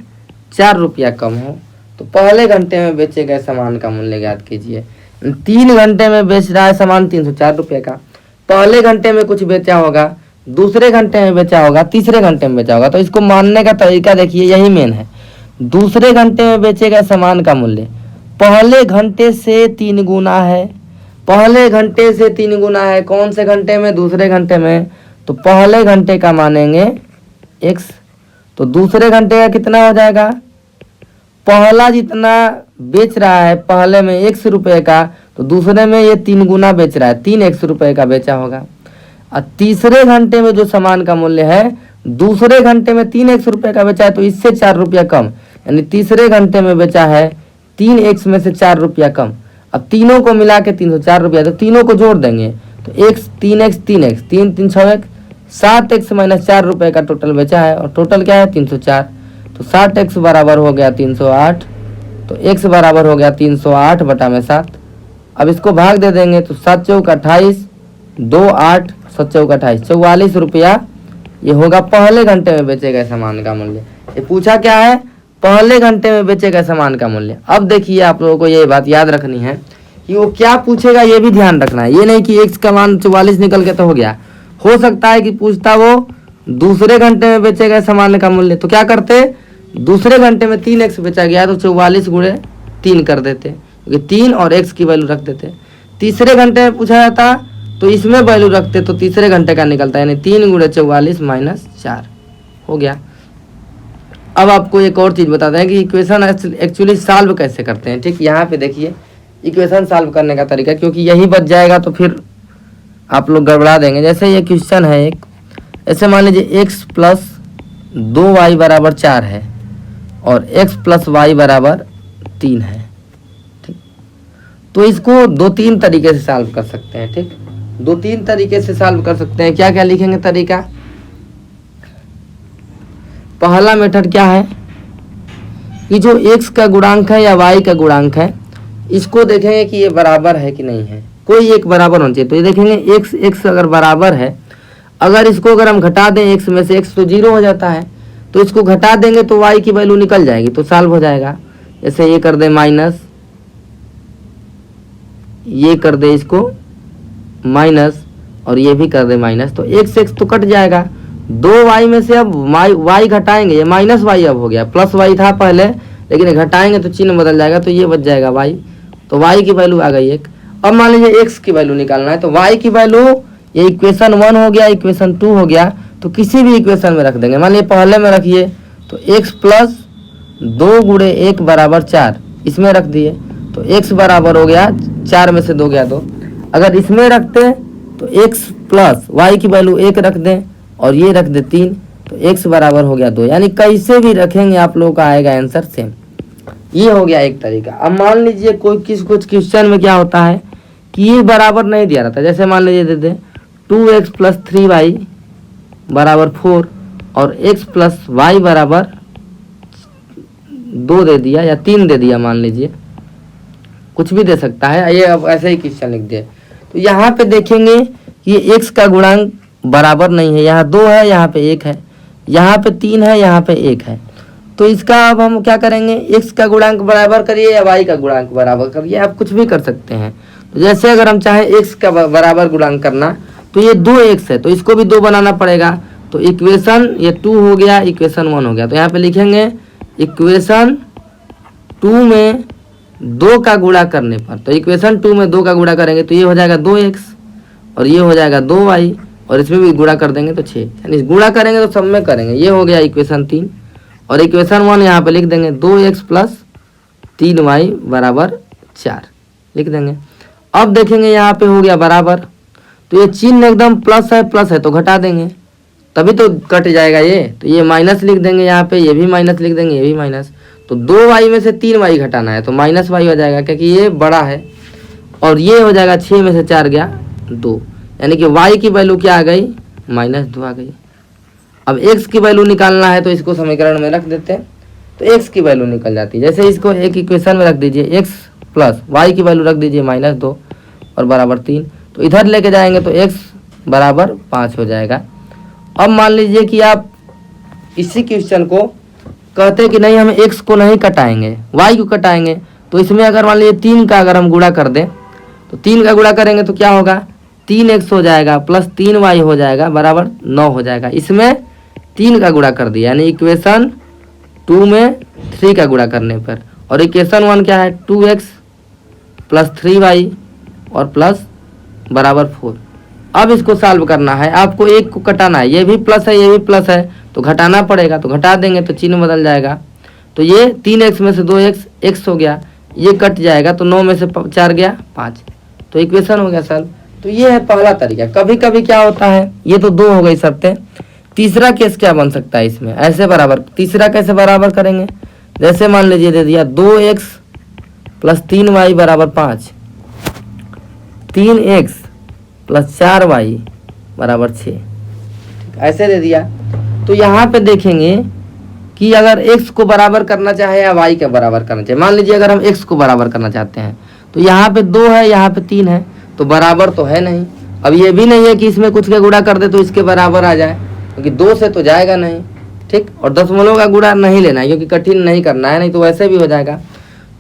Speaker 1: 4 रुपया कम हो। तो पहले घंटे में बेचे गए सामान का मूल्य ज्ञात कीजिए। 3 घंटे में बेच रहा है सामान 304 रुपये का, पहले घंटे में कुछ बेचा होगा, दूसरे घंटे में बेचा होगा, तीसरे घंटे में बेचा होगा। तो इसको मानने का तरीका देखिए, यही मेन है। दूसरे घंटे में बेचे गए सामान का मूल्य पहले घंटे से 3 गुना है। पहले घंटे से 3 गुना है, कौन से घंटे में? दूसरे घंटे में। तो पहले घंटे का मानेंगे x, तो दूसरे घंटे का कितना हो जाएगा? पहला जितना बेच रहा है पहले में x रुपये का, तो दूसरे में ये 3 गुना बेच रहा है, 3x रुपये का बेचा होगा। और तीसरे घंटे में जो सामान का मूल्य है, दूसरे घंटे में 3x रुपये का बेचा है, तो इससे 4 रुपया कम, यानी तीसरे घंटे में बेचा है 3x में से 4 रुपया कम। अब तीनों को मिला के 304 रुपया, तो तीनों को जोड़ देंगे तो x 3x 3x 3 3 6x 7x minus 4 रुपये का टोटल बेचा है, और टोटल क्या है? 304। तो 7x बराबर हो गया 308, तो x बराबर हो गया 308 बटा में 7। अब इसको भाग दे देंगे तो 7 चौक 28, 2 8 7 चौक 28, 44 रुपया ये होगा पहले घंटे में बेचे गए सामान का मूल्य। ये पूछा क्या है? पहले घंटे में बेचे गए सामान का मूल्य। अब देखिए आप लोगों को ये बात याद रखनी है कि वो क्या पूछेगा, ये भी ध्यान रखना है। ये नहीं कि x का मान 44 निकल के तो हो गया, हो सकता है कि पूछता वो दूसरे घंटे में बेचे गए सामान का मूल्य। तो क्या करते? दूसरे घंटे में 3x बेचा गया तो 44 गुणे 3 कर देते, क्योंकि 3 और x की वैल्यू रख देते। तीसरे घंटे में पूछा जाता तो इसमें वैल्यू रखते, तो तीसरे घंटे का निकलता है, यानी 3 गुणे 44 माइनस 4 हो गया। अब आपको एक और चीज़ बताते हैं कि इक्वेशन एक्चुअली सॉल्व कैसे करते हैं। ठीक, यहाँ पे देखिए इक्वेशन सॉल्व करने का तरीका, क्योंकि यही बच जाएगा तो फिर आप लोग गड़बड़ा देंगे। जैसे ये क्वेश्चन है एक, ऐसे मान लीजिए x प्लस 2y बराबर 4 है और x प्लस y बराबर 3 है। ठीक, तो इसको 2-3 तरीके से सॉल्व कर सकते हैं। ठीक, 2-3 तरीके से सॉल्व कर सकते हैं। क्या क्या लिखेंगे तरीका? पहला मेथड क्या है कि जो x का गुणांक है या y का गुणांक है, इसको देखेंगे कि ये बराबर है कि नहीं है। कोई एक बराबर होना चाहिए। तो ये देखेंगे x अगर बराबर है, अगर इसको अगर हम घटा दें x में से, x तो 0 हो जाता है, तो इसको घटा देंगे तो y की वैल्यू निकल जाएगी, तो सॉल्व हो जाएगा। जैसे ये कर दे माइनस, ये कर दे इसको माइनस, और ये भी कर दे माइनस, तो x तो कट जाएगा। 2y में से अब y घटाएंगे, ये माइनस y अब हो गया, प्लस y था पहले, लेकिन घटाएंगे तो चिन्ह बदल जाएगा, तो ये बच जाएगा y। तो y की वैल्यू आ गई 1। अब मान लीजिए x की वैल्यू निकालना है, तो y की वैल्यू, ये इक्वेशन 1 हो गया, इक्वेशन 2 हो गया, तो किसी भी इक्वेशन में रख देंगे। मान लीजिए पहले में रखिए तो x प्लस 2 गुणे 1 बराबर 4, इसमें रख दिए तो x बराबर हो गया 4 में से 2 गया 2। अगर इसमें रखते तो x प्लस y की वैल्यू 1 रख दें और ये रख दे 3, तो x बराबर हो गया 2। यानी कैसे भी रखेंगे आप लोगों का आएगा आंसर सेम। ये हो गया एक तरीका। अब मान लीजिए कुछ क्वेश्चन में क्या होता है कि ये बराबर नहीं दिया रहता। जैसे मान लीजिए दे दे 2x प्लस 3y बराबर 4 और x प्लस y बराबर 2 दे दिया या 3 दे दिया, मान लीजिए कुछ भी दे सकता है। ये अब ऐसे ही क्वेश्चन लिख दिए, तो यहाँ पे देखेंगे कि ये x का गुणांक बराबर नहीं है। यहाँ 2 है, यहाँ पे 1 है, यहाँ पे 3 है, यहाँ पे 1 है। तो इसका अब हम क्या करेंगे? x का गुणांक बराबर करिए या y का गुणांक बराबर करिए, आप कुछ भी कर सकते हैं। तो जैसे अगर हम चाहें x का बराबर गुणांक करना, तो ये 2x है, तो इसको भी 2 बनाना पड़ेगा। तो इक्वेशन ये 2 हो गया, इक्वेशन 1 हो गया। तो यहाँ पे लिखेंगे इक्वेशन 2 में 2 का गुणा करने पर, तो इक्वेशन 2 में 2 का गुणा करेंगे तो ये हो जाएगा 2x और ये हो जाएगा 2y और इसमें भी गुणा कर देंगे तो 6, यानी गुणा करेंगे तो सब में करेंगे। ये हो गया इक्वेशन 3 और इक्वेशन 1 यहाँ पे लिख देंगे 2x प्लस 3y बराबर 4 लिख देंगे। अब देखेंगे यहाँ पे हो गया बराबर, तो ये चिन्ह एकदम प्लस है तो घटा देंगे तभी तो कट जाएगा ये, तो ये माइनस लिख देंगे यहाँ पे, ये भी माइनस लिख देंगे, ये भी माइनस, तो 2y में से 3y घटाना है तो माइनस y हो जाएगा क्योंकि ये बड़ा है और ये हो जाएगा 6 में से 4 गया 2, यानी कि y की वैल्यू क्या आ गई -2 आ गई। अब x की वैल्यू निकालना है तो इसको समीकरण में रख देते हैं तो x की वैल्यू निकल जाती है। जैसे इसको एक इक्वेशन में रख दीजिए, x प्लस y की वैल्यू रख दीजिए -2 और बराबर 3, तो इधर लेके जाएंगे तो x बराबर 5 हो जाएगा। अब मान लीजिए कि आप इसी क्वेश्चन को कहते हैं कि नहीं हमें x को नहीं कटाएंगे y को कटाएंगे, तो इसमें अगर मान लीजिए 3 का अगर हम गुणा कर दें तो 3 का गुणा करेंगे तो क्या होगा 3x हो जाएगा प्लस 3y हो जाएगा बराबर 9 हो जाएगा। इसमें 3 का गुणा कर दिया यानी इक्वेशन 2 में 3 का गुणा करने पर, और इक्वेशन 1 क्या है 2x प्लस 3y और प्लस बराबर 4। अब इसको सॉल्व करना है, आपको एक को कटाना है, ये भी प्लस है ये भी प्लस है तो घटाना पड़ेगा, तो घटा देंगे तो चिन्ह बदल जाएगा, तो ये 3x में से 2x x हो गया, ये कट जाएगा तो 9 में से 4 गया 5, तो इक्वेशन हो गया सॉल्व। तो ये है पहला तरीका। कभी कभी क्या होता है, ये तो 2 हो गई शर्तें, तीसरा केस क्या बन सकता है इसमें, ऐसे बराबर, तीसरा कैसे बराबर करेंगे, जैसे मान लीजिए दे दिया 2x प्लस 3y बराबर 5, 3x प्लस 4y बराबर 6, ऐसे दे दिया। तो यहाँ पे देखेंगे कि अगर x को बराबर करना चाहे या y के बराबर करना चाहे, मान लीजिए अगर हम x को बराबर करना चाहते हैं तो यहाँ पे 2 है यहाँ पे 3 है तो बराबर तो है नहीं। अब ये भी नहीं है कि इसमें कुछ का गुणा कर दे तो इसके बराबर आ जाए, क्योंकि 2 से तो जाएगा नहीं, ठीक, और दशमलव का गुणा नहीं लेना है क्योंकि कठिन नहीं करना है, नहीं तो वैसे भी हो जाएगा।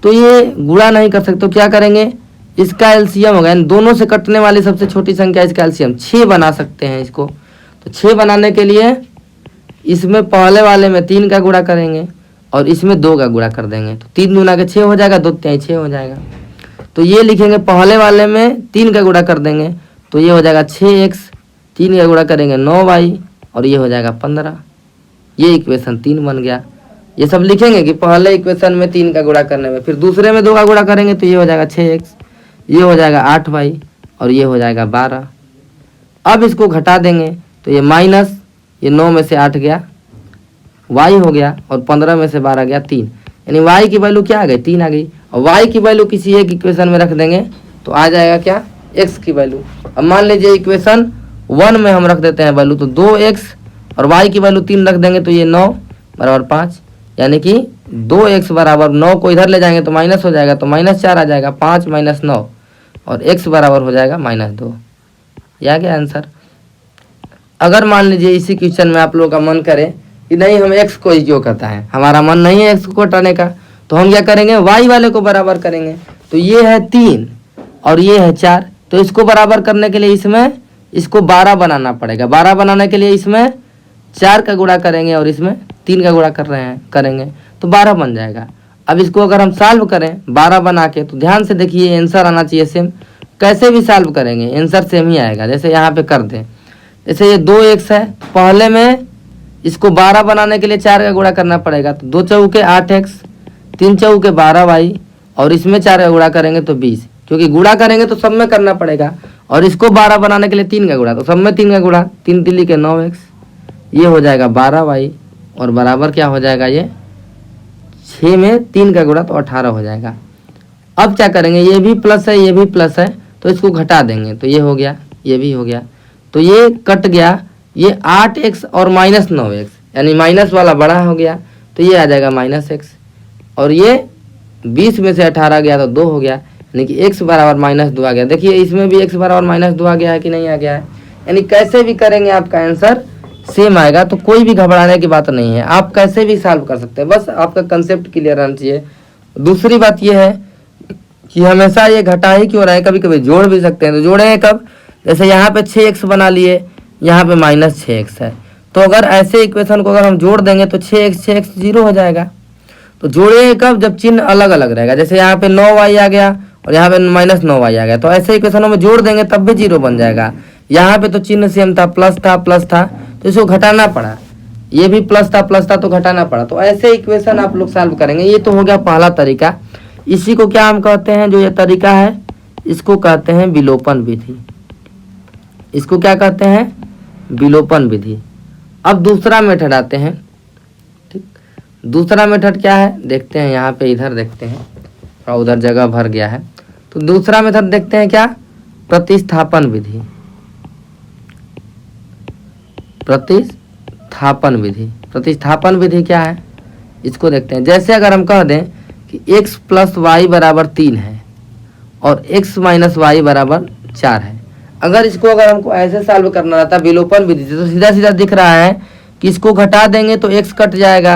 Speaker 1: तो ये गुणा नहीं कर सकते तो क्या करेंगे, इसका एलसीएम होगा, यानी दोनों से कटने वाली सबसे छोटी संख्या इसका एलसीएम 6 बना सकते हैं इसको। तो 6 बनाने के लिए इसमें पहले वाले में 3 का गुणा करेंगे और इसमें 2 का गुणा कर देंगे, तो 3 दूना के 6 हो जाएगा, 2 तिहाई 6 हो जाएगा। तो ये लिखेंगे पहले वाले में 3 का गुणा कर देंगे तो ये हो जाएगा 6x, 3 का गुणा करेंगे 9y और ये हो जाएगा 15। ये इक्वेशन 3 बन गया। ये सब लिखेंगे कि पहले इक्वेशन में 3 का गुणा करने में, फिर दूसरे में 2 का गुणा करेंगे तो ये हो जाएगा 6x, ये हो जाएगा 8y और ये हो जाएगा 12। अब इसको घटा देंगे तो ये माइनस, ये 9 में से 8 गया y हो गया और 15 में से 12 गया 3, यानी y की वैल्यू क्या आ गई 3 आ गई। और y की वैल्यू किसी एक इक्वेशन में रख देंगे तो आ जाएगा क्या x की वैल्यू। अब मान लीजिए इक्वेशन 1 में हम रख देते हैं वैल्यू, तो 2x और y की वैल्यू 3 रख देंगे तो ये 9 बराबर 5, यानी कि 2x बराबर 9 को इधर ले जाएंगे तो माइनस हो जाएगा तो -4 आ जाएगा, 5 - 9 और x बराबर हो जाएगा -2। यह आ गया आंसर। अगर मान लीजिए इसी क्वेश्चन में आप लोगों का मन करे कि नहीं हम x को ही क्यों करता है, हमारा मन नहीं है x को हटाने का, तो हम क्या करेंगे y वाले को बराबर करेंगे। तो ये है 3 और ये है 4, तो इसको बराबर करने के लिए इसमें इसको 12 बनाना पड़ेगा। 12 बनाने के लिए इसमें 4 का गुणा करेंगे और इसमें 3 का गुणा करेंगे तो 12 बन जाएगा। अब इसको अगर हम सॉल्व करें 12 बना के, तो ध्यान से देखिए आंसर आना चाहिए सेम, कैसे भी सॉल्व करेंगे आंसर सेम ही आएगा। जैसे यहाँ पे कर दें, जैसे ये 2x है, पहले में इसको 12 बनाने के लिए 4 का गुणा करना पड़ेगा, तो 2 चौके 8x, 3 चौके 12y और इसमें 4 का गुणा करेंगे तो 20, क्योंकि गुणा करेंगे तो सब में करना पड़ेगा, और इसको 12 बनाने के लिए 3 का गुणा, तो सब में 3 का गुणा, 3 तिल्ली के 9x, ये हो जाएगा 12y और बराबर क्या हो जाएगा, ये 6 में 3 का गुणा तो 18 हो जाएगा। अब क्या करेंगे, ये भी प्लस है ये भी प्लस है तो इसको घटा देंगे, तो ये हो गया ये भी हो गया, तो ये कट गया, ये 8x और -9x, यानी माइनस वाला बड़ा हो गया तो ये आ जाएगा -x, और ये 20 में से 18 गया तो 2 हो गया, यानी कि x बराबर -2 आ गया। देखिए इसमें भी x बराबर -2 आ गया है कि नहीं आ गया है, यानी कैसे भी करेंगे आपका आंसर सेम आएगा, तो कोई भी घबराने की बात नहीं है, आप कैसे भी सॉल्व कर सकते हैं, बस आपका कंसेप्ट क्लियर रहना चाहिए। दूसरी बात ये है कि हमेशा ये घटा ही क्यों रहा है, कभी कभी जोड़ भी सकते हैं, तो जोड़ेंगे कब, जैसे यहाँ पे 6x बना लिए, यहाँ पे -6x है, तो अगर ऐसे इक्वेशन को अगर हम जोड़ देंगे तो 6x 0 हो जाएगा, तो जोड़िए कब, जब चिन्ह अलग अलग रहेगा। जैसे यहाँ पे 9y आ गया और यहाँ पे -9y आ गया, तो ऐसे इक्वेशनों में जोड़ देंगे तब भी 0 बन जाएगा। यहाँ पे तो चिन्ह सेम था, प्लस था, तो इसको घटाना पड़ा। ये भी प्लस था तो घटाना पड़ा। तो ऐसे इक्वेशन आप लोग सॉल्व करेंगे। ये तो हो गया पहला तरीका। इसी को क्या हम कहते हैं, जो ये तरीका है इसको कहते हैं विलोपन विधि। इसको क्या कहते हैं, विलोपन विधि। अब दूसरा मेथड आते हैं। ठीक, दूसरा मेथड क्या है देखते हैं। यहाँ पे इधर देखते हैं, और उधर जगह भर गया है। तो दूसरा मेथड देखते हैं क्या, प्रतिस्थापन विधि। प्रतिस्थापन विधि, प्रतिस्थापन विधि क्या है इसको देखते हैं। जैसे अगर हम कह दें कि x + y = 3 है और x - y = 4 है। अगर इसको अगर हमको ऐसे सॉल्व करना रहता विलोपन विधि से, तो सीधा सीधा दिख रहा है कि इसको घटा देंगे तो x कट जाएगा,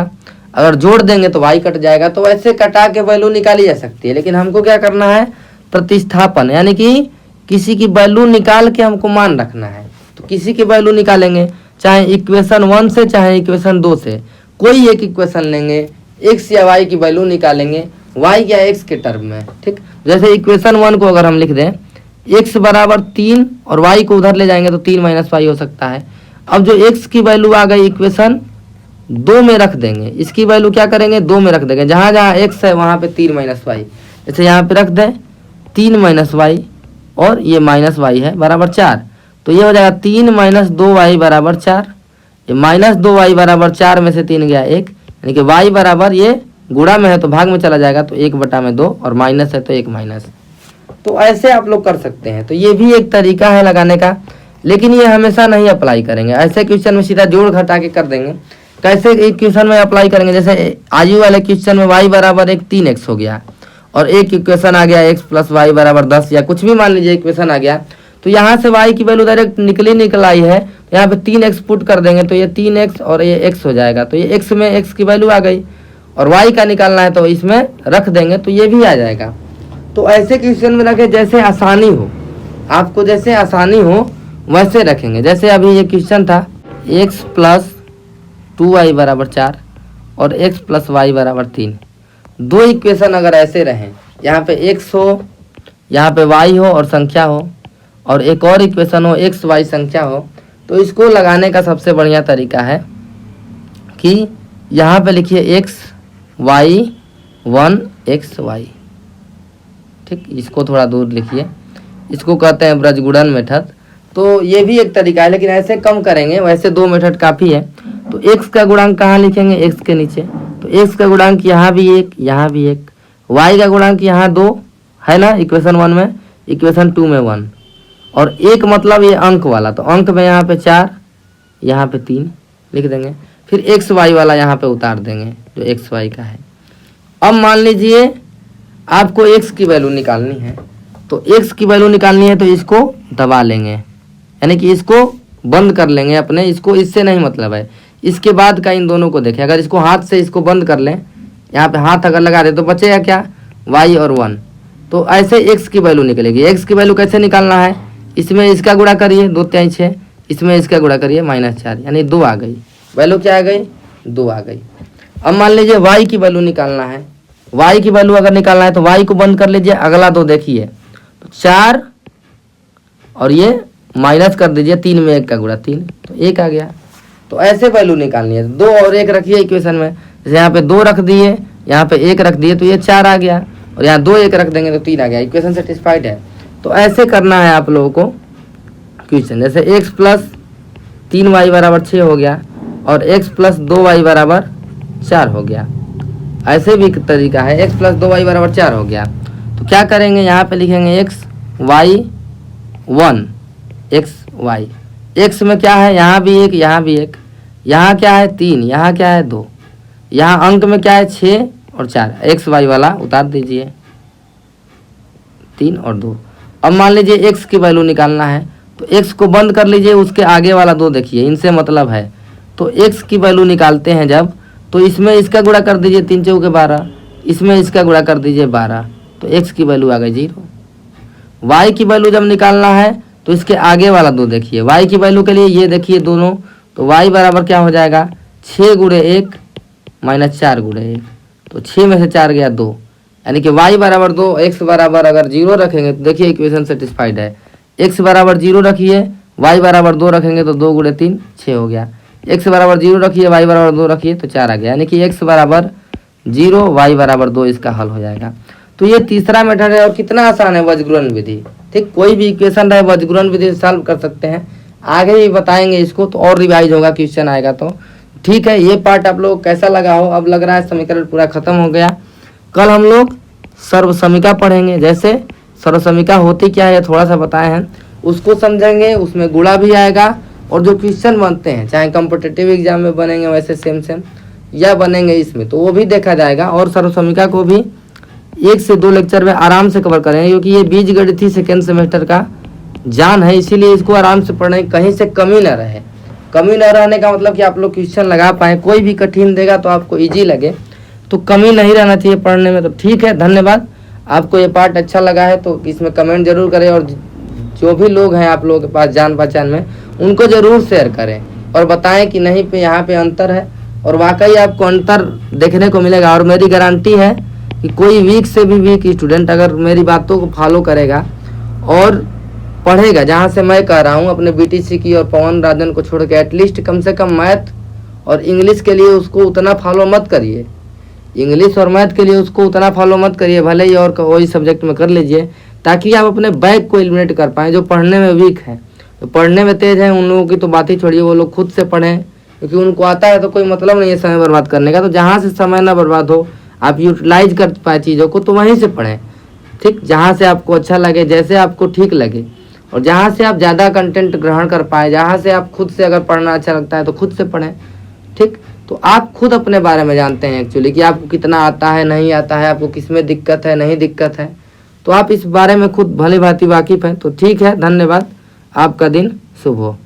Speaker 1: अगर जोड़ देंगे तो y कट जाएगा। तो ऐसे कटा के वैल्यू निकाली जा सकती है। लेकिन हमको क्या करना है, प्रतिस्थापन, यानी कि किसी की वैल्यू निकाल के हमको मान रखना है। तो किसी की वैल्यू निकालेंगे, चाहे इक्वेशन 1 से चाहे इक्वेशन 2 से, कोई एक इक्वेशन लेंगे, x या y की वैल्यू निकालेंगे, y या x के टर्म में। ठीक, जैसे इक्वेशन 1 को अगर हम लिख दें x = 3 और y को उधर ले जाएंगे तो 3 - y हो सकता है। अब जो x की वैल्यू आ गई इक्वेशन 2 में रख देंगे, इसकी वैल्यू क्या करेंगे 2 में रख देंगे। जहाँ जहाँ x है वहाँ पे 3 - y, जैसे यहाँ पे रख दें 3 - y और ये -y है बराबर 4। तो ये हो जाएगा 3 - 2y = 4। ये -2y = 4 में से 3 गया 1, यानी कि y बराबर, ये गुणा में है तो भाग में चला जाएगा, तो 1/2 और माइनस है तो 1 - तो ऐसे आप लोग कर सकते हैं। तो ये भी एक तरीका है लगाने का, लेकिन ये हमेशा नहीं अप्लाई करेंगे। ऐसे क्वेश्चन में सीधा जोड़ घटा के कर देंगे। कैसे एक क्वेश्चन में अप्लाई करेंगे, जैसे आयु वाले क्वेश्चन में y = 3x हो गया और एक इक्वेशन आ गया x + y = 10 या कुछ भी मान लीजिए इक्वेशन आ गया। तो यहाँ से y की वैल्यू डायरेक्ट निकल आई है, यहाँ पे 3x पुट कर देंगे तो ये 3x और ये x हो जाएगा। तो ये x में x की वैल्यू आ गई और y का निकालना है तो इसमें रख देंगे तो ये भी आ जाएगा। तो ऐसे क्वेश्चन में रखें जैसे आसानी हो, आपको जैसे आसानी हो वैसे रखेंगे। जैसे अभी ये क्वेश्चन था x + 2y = 4 और x + y = 3। दो इक्वेशन अगर ऐसे रहें, यहाँ पे x हो, यहाँ पे y हो और संख्या हो, और एक और इक्वेशन हो x y संख्या हो, तो इसको लगाने का सबसे बढ़िया तरीका है कि यहाँ पे लिखिए x y 1 x y। ठीक, इसको थोड़ा दूर लिखिए, इसको कहते हैं ब्रजगुणन मेथड। तो ये भी एक तरीका है, लेकिन ऐसे कम करेंगे, वैसे 2 मेथड काफ़ी है। तो x का गुणांक कहाँ लिखेंगे, x के नीचे। तो x का गुणांक यहाँ भी 1, यहाँ भी 1, y का गुणांक यहाँ 2 है ना इक्वेशन 1 में, इक्वेशन 2 में 1, और 1 मतलब ये अंक वाला, तो अंक में यहाँ पे 4, यहाँ पे 3 लिख देंगे। फिर x y वाला यहाँ पे उतार देंगे जो x y का है। अब मान लीजिए आपको x की वैल्यू निकालनी है, तो x की वैल्यू निकालनी है तो इसको दबा लेंगे, यानी कि इसको बंद कर लेंगे अपने, इसको इससे नहीं मतलब है। इसके बाद का इन दोनों को देखें, अगर इसको हाथ से इसको बंद कर लें, यहाँ पे हाथ अगर लगा दे तो बचेगा क्या, y और 1। तो ऐसे x की वैल्यू निकलेगी। x की वैल्यू कैसे निकालना है, इसमें इसका गुणा करिए 2 × 6, इसमें इसका गुणा करिए -4, यानी 2 आ गई। वैल्यू क्या आ गई, 2 आ गई। अब मान लीजिए y की वैल्यू निकालना है। y की वैल्यू अगर निकालना है तो y को बंद कर लीजिए, अगला 2 देखिए, तो 4 और ये माइनस कर दीजिए, 3 में 1 का गुणा 3, तो 1 आ गया। तो ऐसे वैल्यू निकालनी है। 2 और 1 रखिए इक्वेशन में, जैसे यहाँ पे 2 रख दिए, यहाँ पे 1 रख दिए तो ये 4 आ गया, और यहाँ 2 1 रख देंगे तो 3 आ गया। इक्वेशन सेटिस्फाइड है। तो ऐसे करना है आप लोगों को क्वेश्चन। जैसे x + 3y = 6 हो गया और x + 2y = 4 हो गया। ऐसे भी तरीका है, x + 2y = 4 हो गया। तो क्या करेंगे, यहाँ पे लिखेंगे x y 1 x y। x में क्या है, यहाँ भी 1, यहाँ भी 1, यहाँ क्या है 3, यहाँ क्या है 2, यहाँ अंक में क्या है 6 और 4, x y वाला उतार दीजिए 3 और 2। अब मान लीजिए x की वैल्यू निकालना है, तो x को बंद कर लीजिए, उसके आगे वाला 2 देखिए, इनसे मतलब है। तो x की वैल्यू निकालते हैं जब, तो इसमें इसका गुणा कर दीजिए 3 × 4 = 12, इसमें इसका गुणा कर दीजिए 12, तो x की वैल्यू आ गई 0। y की वैल्यू जब निकालना है तो इसके आगे वाला 2 देखिए, y की वैल्यू के लिए ये देखिए दोनों, तो y बराबर क्या हो जाएगा 6 × 1 -4 × 1, तो 6 में से 4 गया 2, यानी कि y बराबर 2, x बराबर अगर 0 रखेंगे तो देखिए इक्वेशन सेटिस्फाइड है। x बराबर 0 रखिए, y बराबर 2 रखेंगे तो 2 गुणे 3 6 हो गया। x बराबर 0 रखिए, y बराबर 2 रखिए तो 4 आ गया, यानी कि x बराबर 0 y बराबर 2 इसका हल हो जाएगा। तो ये तीसरा मेथड है और कितना आसान है, वज्रगुणन विधि। ठीक, कोई भी इक्वेशन रहे वज्रगुणन विधि से सॉल्व कर सकते हैं। आगे ही बताएंगे इसको तो और रिवाइज होगा, क्वेश्चन आएगा तो। ठीक है, ये पार्ट आप लोग कैसा लगा हो? अब लग रहा है समीकरण पूरा खत्म हो गया। कल हम लोग सर्वसमीका पढ़ेंगे। जैसे सर्वसमीका होती क्या है थोड़ा सा बताए हैं, उसको समझेंगे। उसमें गुणा भी आएगा और जो क्वेश्चन बनते हैं चाहे कॉम्पिटिटिव एग्जाम में बनेंगे वैसे सेम या बनेंगे इसमें, तो वो भी देखा जाएगा। और सर्वसमीका को भी 1 से 2 लेक्चर में आराम से कवर करेंगे, क्योंकि ये बीजगणित सेकेंड सेमेस्टर का जान है, इसीलिए इसको आराम से पढ़ें, कहीं से कमी ना रहे। कमी न रहने का मतलब कि आप लोग क्वेश्चन लगा पाए। कोई भी कठिन देगा तो आपको इजी लगे, तो कमी नहीं रहना चाहिए पढ़ने में। तो ठीक है, धन्यवाद। आपको ये पार्ट अच्छा लगा है तो इसमें कमेंट जरूर करें, और जो भी लोग हैं आप लोगों के पास जान पहचान में उनको ज़रूर शेयर करें और बताएं कि नहीं पे यहाँ पे अंतर है, और वाकई आपको अंतर देखने को मिलेगा। और मेरी गारंटी है कि कोई वीक से भी वीक स्टूडेंट अगर मेरी बातों को फॉलो करेगा और पढ़ेगा, जहाँ से मैं कह रहा हूँ अपने बीटीसी की और पवन राजन को छोड़ के, एटलीस्ट कम से कम मैथ और इंग्लिश के लिए उसको उतना फॉलो मत करिए। इंग्लिश और मैथ के लिए उसको उतना फॉलो मत करिए, भले ही और वही सब्जेक्ट में कर लीजिए, ताकि आप अपने बैक को एलिमिनेट कर पाएँ। जो पढ़ने में वीक हैं, तो पढ़ने में तेज हैं, उन लोगों की तो बात ही छोड़िए, वो लोग खुद से पढ़ें, क्योंकि उनको आता है तो कोई मतलब नहीं है समय बर्बाद करने का। तो जहाँ से समय ना बर्बाद हो, आप यूटिलाइज कर पाए चीज़ों को, तो वहीं से पढ़ें। ठीक, जहाँ से आपको अच्छा लगे, जैसे आपको ठीक लगे, और जहाँ से आप ज़्यादा कंटेंट ग्रहण कर पाए, जहाँ से आप खुद से अगर पढ़ना अच्छा लगता है तो खुद से पढ़ें। ठीक, तो आप खुद अपने बारे में जानते हैं एक्चुअली कि आपको कितना आता है, नहीं आता है, आपको किस में दिक्कत है, नहीं दिक्कत है, तो आप इस बारे में खुद भली भांति वाकिफ़ हैं। तो ठीक है, धन्यवाद। आपका दिन शुभ हो।